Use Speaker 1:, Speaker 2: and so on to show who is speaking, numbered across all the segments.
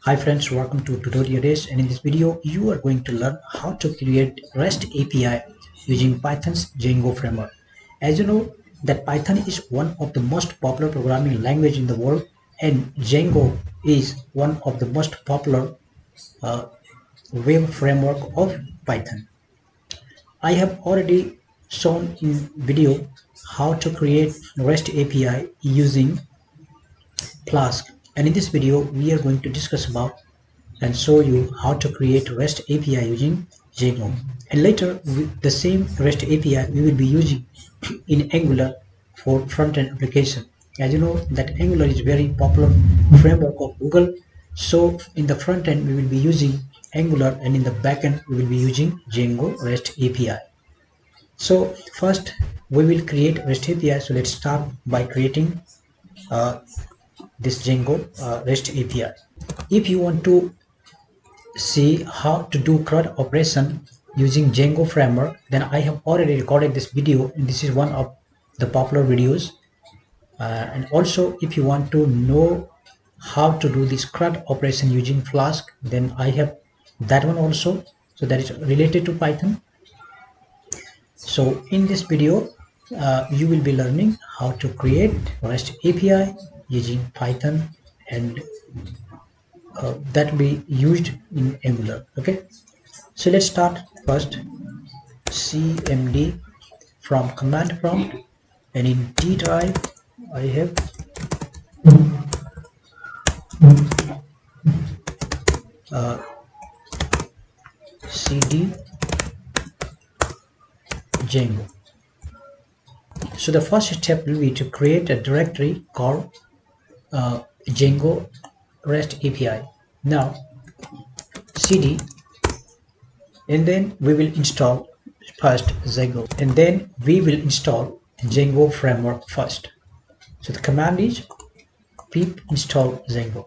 Speaker 1: Hi friends, welcome to Tutorial Days, and in this video you are going to learn how to create REST API using Python's Django framework. As you know that Python is one of the most popular programming language in the world, and Django is one of the most popular uh, web framework of Python. I have already shown in video how to create REST API using Flask, and in this video we are going to discuss about and show you how to create REST API using Jango. And later, the same REST API we will be using in Angular for front-end application. As you know that Angular is very popular framework of Google. So in the front end we will be using Angular, and in the back end we will be using Django REST API. So first we will create REST API. So let's start by creating this Django REST API. If you want to see how to do CRUD operation using Django framework, then I have already recorded this video, and this is one of the popular videos. And also, if you want to know how to do this CRUD operation using Flask, then I have that one also. So that is related to Python. So in this video, you will be learning how to create REST API using Python, and that will be used in Angular. Okay, so let's start first. cmd from command prompt, and in D drive I have cd Django. So the first step will be to create a directory called Django REST API. Now cd, and then we will install first Django, and then we will install Django framework first. So the command is pip install Django.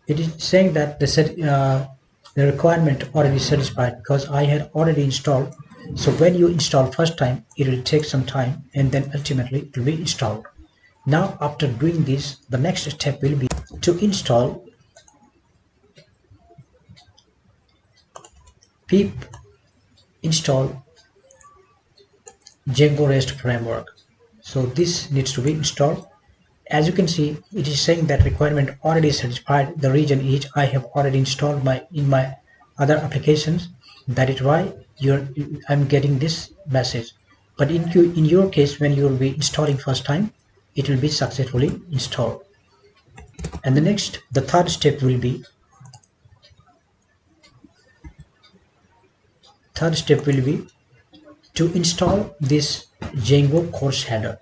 Speaker 1: It is saying that the requirement already satisfied because I had already installed. So when you install first time, it will take some time, and then ultimately it will be installed. Now after doing this, the next step will be to install pip install Django REST framework. So this needs to be installed. As you can see, it is saying that requirement already satisfied. The reason is I have already installed in my other applications. That is why I'm getting this message. But in your case, when you will be installing first time, it will be successfully installed. And the third step will be to install this Django course header.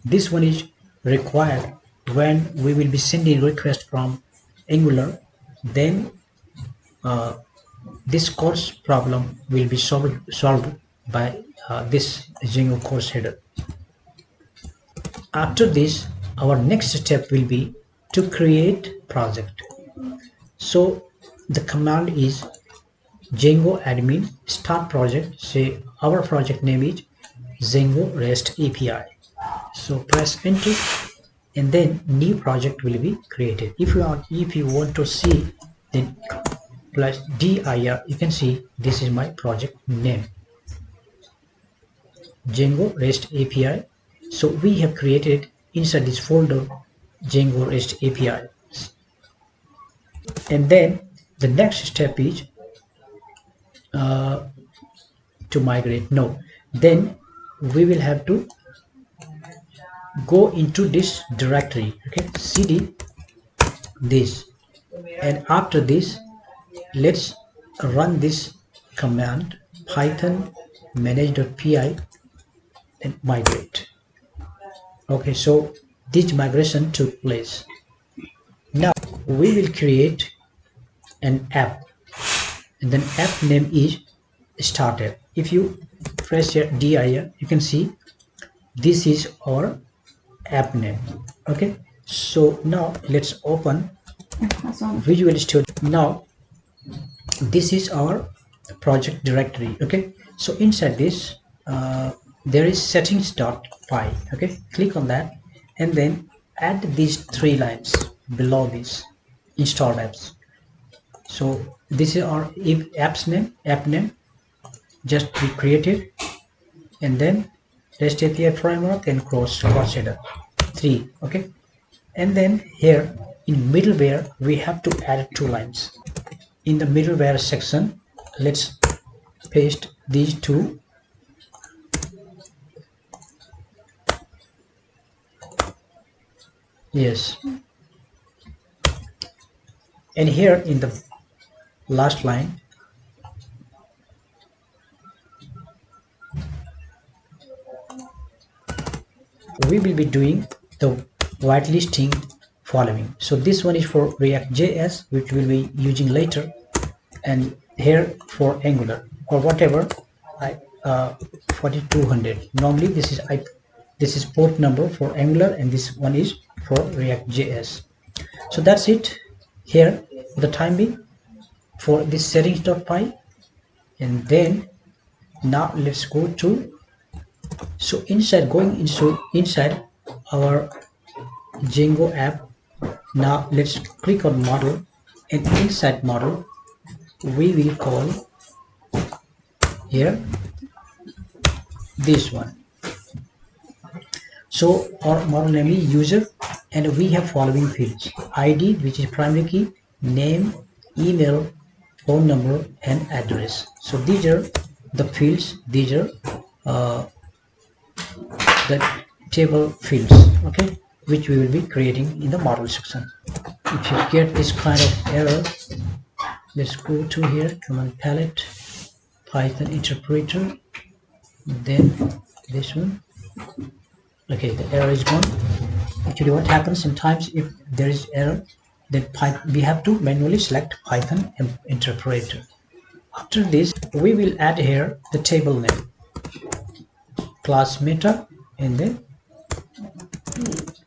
Speaker 1: This one is required when we will be sending request from Angular. Then this course problem will be solved by this Django course header. After this, our next step will be to create project. So the command is Django admin start project. Say our project name is Django REST API. So press enter, and then new project will be created. If you want to see, then plus dir, you can see this is my project name, Django REST API. So we have created inside this folder Django REST API. And then the next step is to migrate. No, then we will have to go into this directory. Okay, cd this, and after this let's run this command python manage.py and migrate. Okay, so this migration took place. Now we will create an app, and then app name is starter. If you press your dir, you can see this is our app name. Okay, so now let's open Visual Studio. Now this is our project directory. Okay, so inside this there is settings.py. Okay, click on that, and then add these 3 lines below this. installed apps. So this is our app name just we created, and then REST API framework and cross shader 3. Okay, and then here in middleware we have to add 2 lines. In the middleware section, let's paste these 2. Yes, and here in the last line we will be doing the whitelisting following. So this one is for React.js, which we'll be using later, and here for Angular or whatever. 4200. Normally this is port number for Angular, and this one is for React.js. So that's it here for the time being for this settings.py. And then now let's go to, so inside our Django app. Now let's click on model, and inside model we will call here this one. So our model name is user, and we have following fields: ID, which is primary key, name, email, phone number, and address. So these are the fields, these are the table fields, okay, which we will be creating in the model section. If you get this kind of error, let's go to here, command palette, Python interpreter, then this one. Okay, the error is gone. Actually, what happens sometimes if there is error, then we have to manually select Python interpreter. After this, we will add here the table name, class meta, and then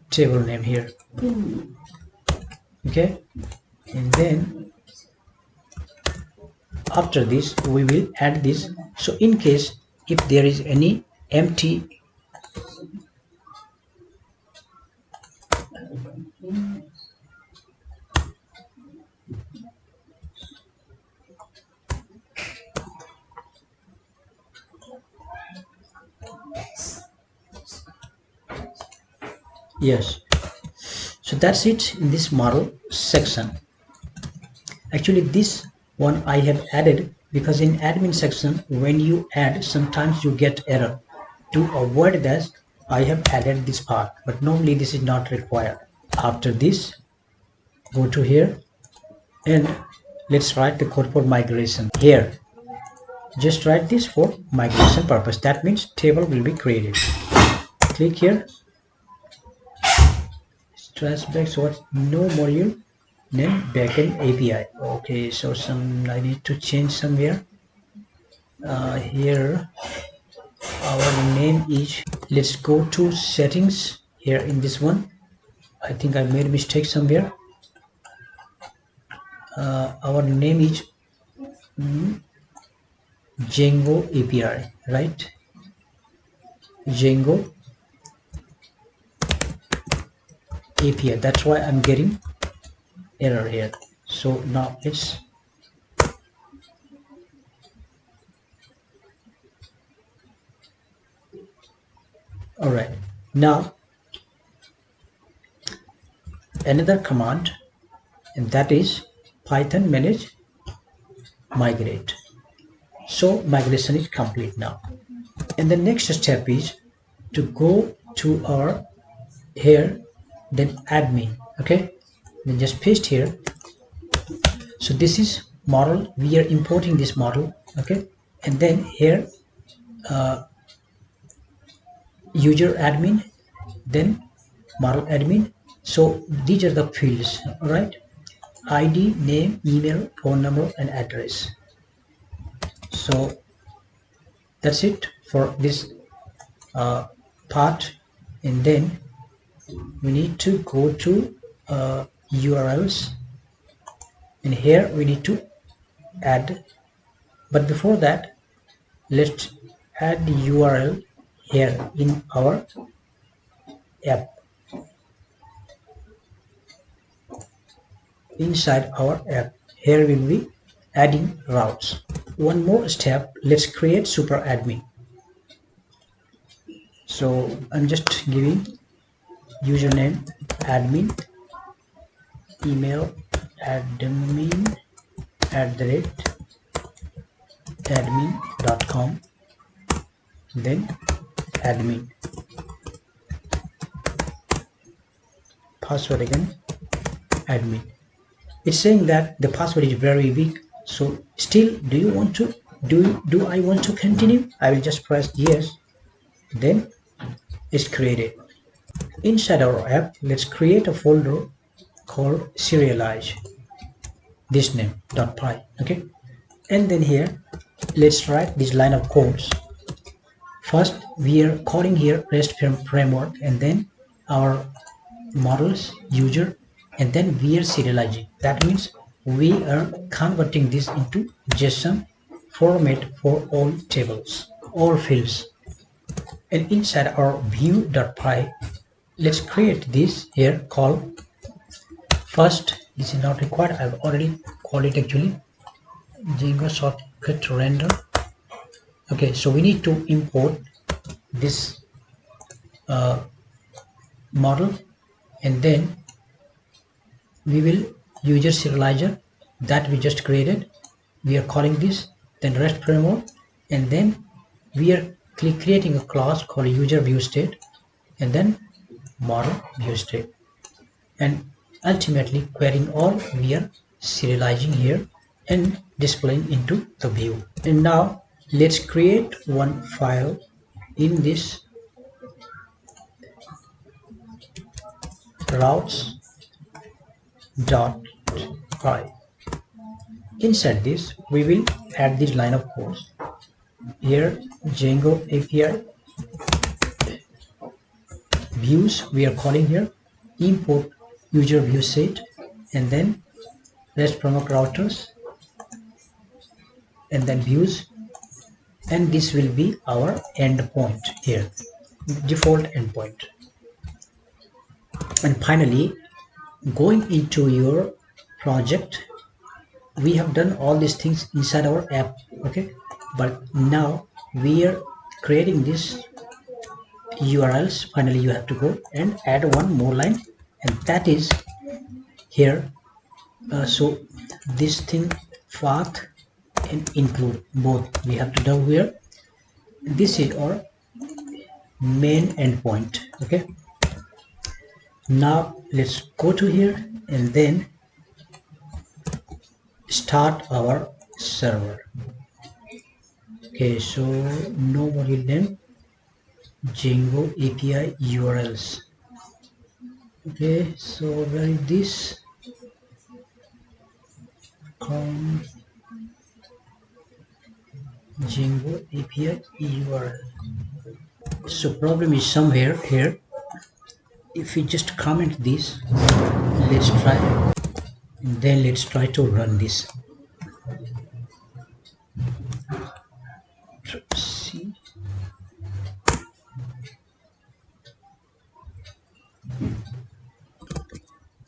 Speaker 1: table name here. Okay, and then after this we will add this. So in case if there is any empty yes, so that's it in this model section. Actually this one I have added because in admin section when you add sometimes you get error. To avoid that I have added this part, but normally this is not required. After this, go to here and let's write the code for migration here. Just write this for migration purpose. That means table will be created. Click here, back, so what, no module name backend API. Okay, so I need to change somewhere. Here our name is, let's go to settings here in this one. I think I made a mistake somewhere. Our name is Django API, right? Django API. That's why I'm getting error here. So now it's all right. Now another command, and that is Python manage migrate. So migration is complete now, and the next step is to go to our here, then admin. Okay, then just paste here. So this is model, we are importing this model. Okay, and then here user admin, then model admin. So these are the fields, all right? ID, name, email, phone number, and address. So that's it for this part, and then we need to go to URLs, and here we need to add, but before that let's add the URL here in our app. inside our app. Here we'll be adding routes. One more step, let's create super admin. So I'm just giving username admin, email admin@admin.com, then admin, password again admin. It's saying that the password is very weak, so still do I want to continue? I will just press yes, then it's created. Inside our app, let's create a folder called serialize, this name .py, okay, and then here let's write this line of codes. First we are calling here REST framework, and then our models user, and then we are serializing. That means we are converting this into JSON format for all tables, all fields. And inside our view.py, let's create this here call. First, this is not required, I've already called it actually Jango shortcut render. Okay, so we need to import this model, and then we will user serializer that we just created. We are calling this, then REST framework, and then we are creating a class called user view state, and then model view state, and ultimately querying all we are serializing here and displaying into the view. And now let's create one file in this routes.py. Inside this we will add this line of code here. Django API views we are calling here, import user view set, and then REST framework routers, and then views, and this will be our endpoint here, default endpoint. And finally, going into your project, we have done all these things inside our app, okay, but now we are creating this URLs. Finally you have to go and add one more line, and that is here. So this thing path and include both we have to do here. This is our main endpoint, okay. Now let's go to here and then start our server. Okay, so no module name, Django API URLs. Okay, so where is this? Django API URL. So problem is somewhere here. If we just comment this, let's try, then let's try to run this. See,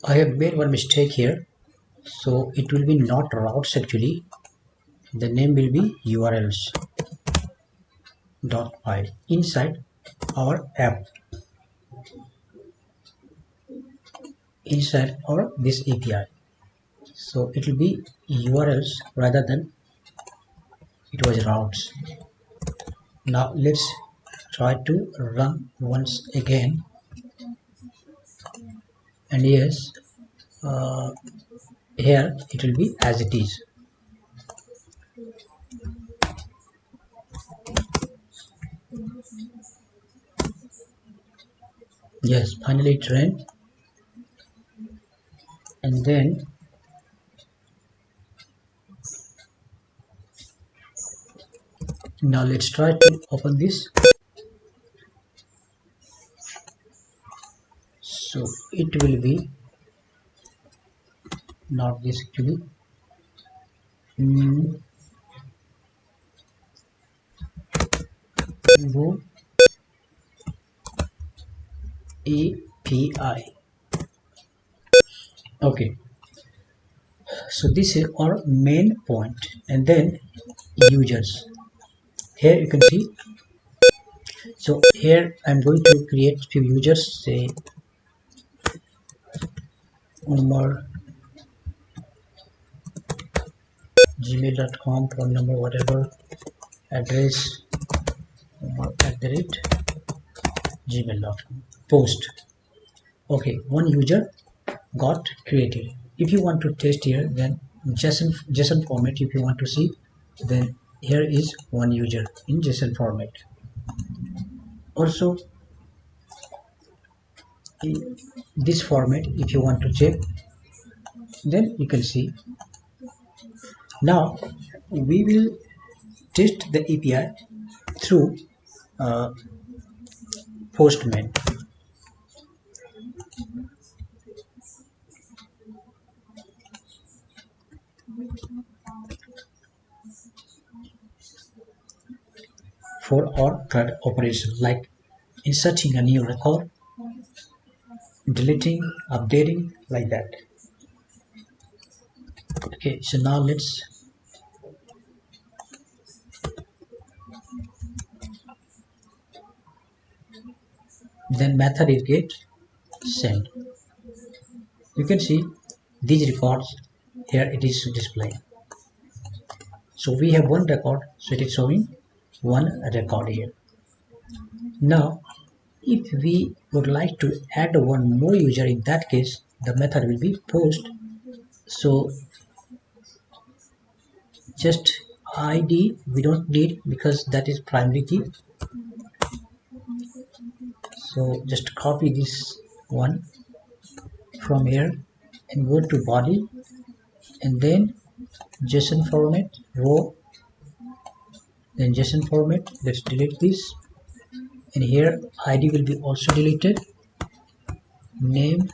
Speaker 1: I have made one mistake here, so it will be not routes actually, the name will be urls.py inside our app, inside our this API. So it will be URLs rather than it was routes. Now let's try to run once again, and yes, here it will be as it is. Yes, finally it ran, and then now let's try to open this. So it will be not this actually. Go API. Okay, So this is our main point, and then users. Here you can see. So here I'm going to create few users, say Umar, gmail.com, phone number, whatever, address, Umar @gmail.com, post. Okay, one user got created. If you want to test here, then JSON format. If you want to see, then here is one user in JSON format. Also, in this format, if you want to check, then you can see. Now we will test the API through uh, Postman. For our CRUD operation, like inserting a new record, deleting, updating, like that. Okay, so now let's then method is get send. You can see these records here, it is displaying. So we have one record, so it is showing one record here. Now if we would like to add one more user, in that case the method will be post. So just id we don't need because that is primary key. So just copy this one from here and go to body, and then JSON format, row, then JSON format. Let's delete this, and here id will be also deleted. Name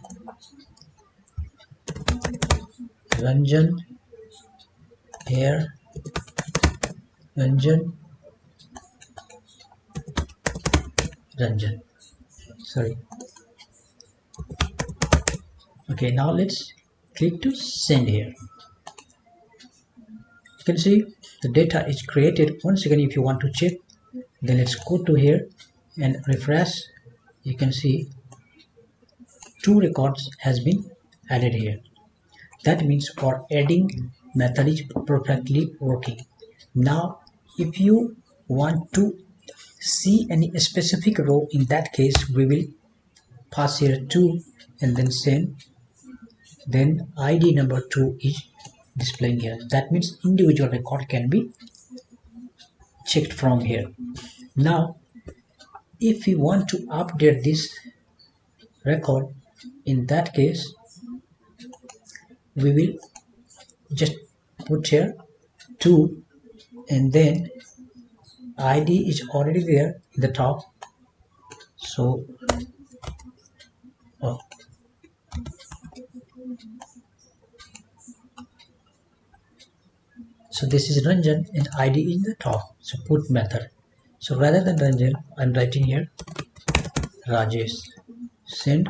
Speaker 1: Ranjan, here Ranjan, sorry. Okay, now let's click to send here. You can see the data is created. Once again, if you want to check, then let's go to here and refresh. You can see 2 records has been added here. That means our adding method is perfectly working. Now if you want to see any specific row, in that case we will pass here 2 and then send, then id number 2 is displaying here. That means individual record can be checked from here. Now if we want to update this record, in that case we will just put here 2, and then id is already there in the top. So oh, so this is Ranjan and id in the top, so put method. So rather than Ranjan, I'm writing here Rajesh. Send.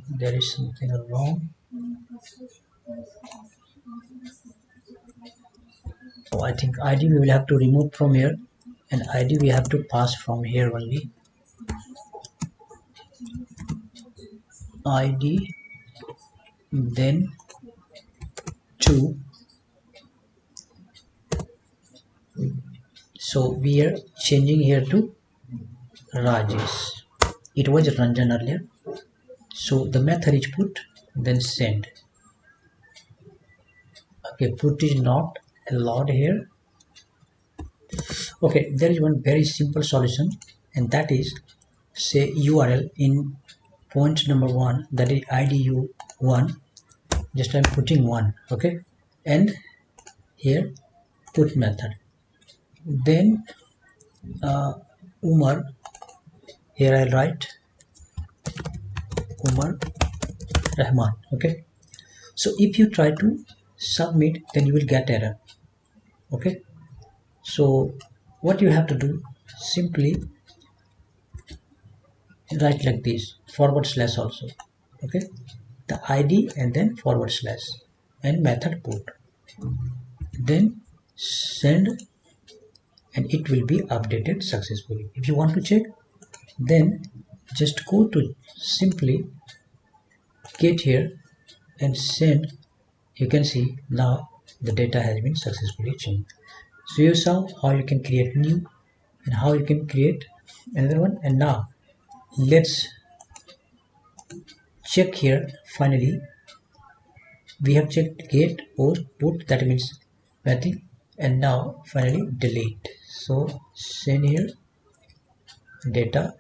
Speaker 1: There is something wrong. So I think id we will have to remove from here, and id we have to pass from here only. id then 2. So we are changing here to Rajesh. It was Ranjan earlier. So the method is put, then send. Okay, put is not allowed here. Okay, there is one very simple solution, and that is say URL in point number 1, that is IDU1. Just I'm putting 1, okay, and here put method. Then Umar, here I'll write Umar Rahman, okay. So if you try to submit, then you will get error, okay. So what you have to do, simply write like this, / also, okay. the ID and then forward slash and method put, then send, and it will be updated successfully. If you want to check, then just go to simply get here and send. You can see now the data has been successfully changed. So you saw how you can create new and how you can create another one. And now let's check here. Finally we have checked get, post, put, that means nothing, and now finally delete. So send here data.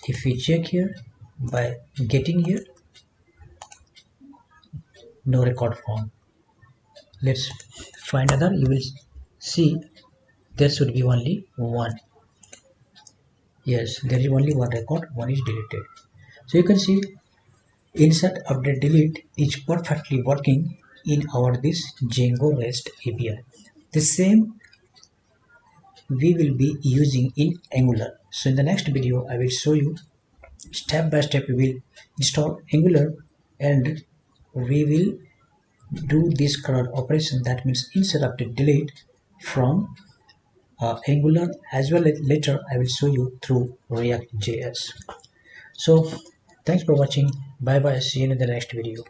Speaker 1: If we check here by getting here, no record found. Let's find other. You will see there should be only one. Yes, there is only one record, one is deleted. So you can see insert, update, delete is perfectly working in our this Django REST API. The same we will be using in Angular. So in the next video I will show you step by step. We will install Angular and we will do this CRUD operation, that means insert, update, delete from Angular, as well as later I will show you through React.js. So thanks for watching. Bye bye. See you in the next video.